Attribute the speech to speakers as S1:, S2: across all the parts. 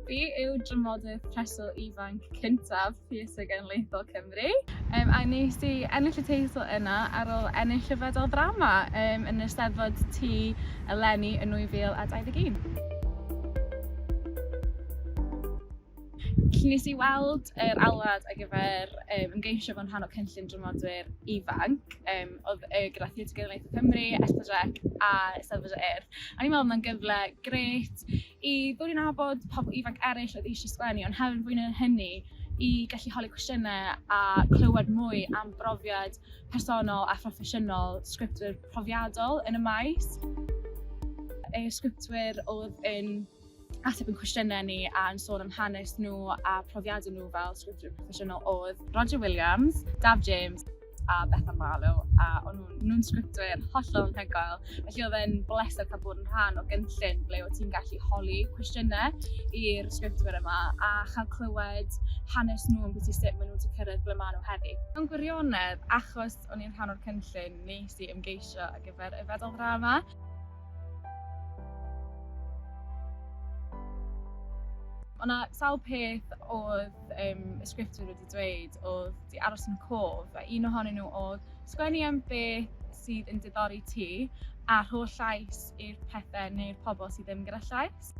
S1: Fi yw Dramodwyr Ifanc cyntaf Prif Genedlaethol Cymru. A nes I ennill y teitl yna ar ôl ennill y fedal ddrama yn y Steddfod Tŷ Eleni yn 2021. Nes I weld yr alwad ar gyfer ymgeisio fo'n rhan o Cynllun Dramodwyr Ifanc, oedd gyda Prif Genedlaethol Cymru, SPJ a Steddfod yr Urdd. A ni'n meddwl yna'n gyfle grêt I ddod I nabod pobl ifanc eraill oedd eisiau sgwennu, ond hefyd fwy na hynny I gallu holi cwestiynau a clywed mwy am brofiad personol a phroffesiynol sgriptwyr profiadol yn y maes. Y sgriptwyr oedd yn ateb yn cwestiynau ni a yn sôn am hanes nhw a profiadau nhw fel sgriptwyr proffesiynol oedd Roger Williams, Daf James a Bethan Marlow, a o'n nhw'n sgriptwyr hollol anhygoel. Felly oedd e'n bleser cael bod yn rhan o gynllun ble oedd ti'n gallu holi cwestiynau i'r sgriptwyr yma a chael clywed hanes nhw yn beth I sut maen nhw wedi cyrraedd ble maen nhw heddi. Mewn gwirionedd, achos o'n i'n rhan o'r cynllun, nes I ymgeisio ar gyfer y fedal ddrama. Ond na sawl peth oedd y sgriptwyr wedi dweud oedd di aros yn cof, a un ohonyn nhw oedd sgwennu am beth sydd yn diddori ti a rhoi llais i'r pethau neu'r pobl sydd ddim gyda llais.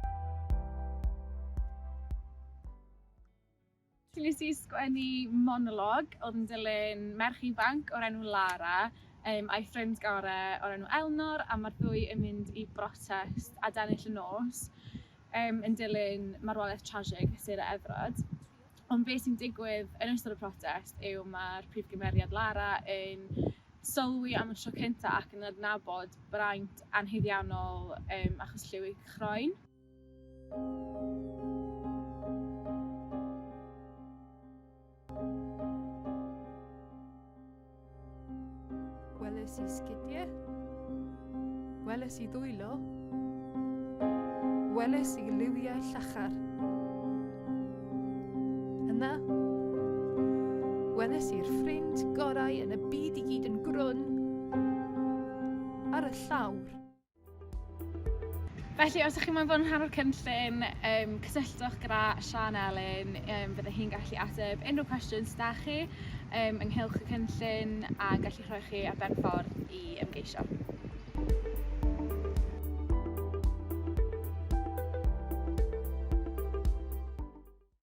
S1: Nes I sgwennu monolog oedd yn dilyn merch ifanc o'r enw Lara a'i ffrind gorau o'r enw Elnor, a mae'r ddwy yn mynd I brotest a dennill y nos. Yn dilyn marwolaeth trasig sydd â Efrod. Ond beth sy'n digwydd yn ystod y protest yw mae'r prif gymeriad Lara yn sylwi am y tro cyntaf ac yn adnabod braint anheddiannol achos lliw ei chroen.
S2: Weles I sgidiau, weles I ddwylo, weles I liwiau llachar. Yna, weles I'r ffrind gorau yn y byd I gyd yn grwn ar y llawr.
S1: Felly, os ydych chi'n meddwl yn rhan o'r cynllun, cysylltwch gyda Sian Elin, bydde hi'n gallu ateb unrhyw cwestiwn sydd â chi ynghylch y cynllun a gallu rhoi chi ar ben ffordd I ymgeisio.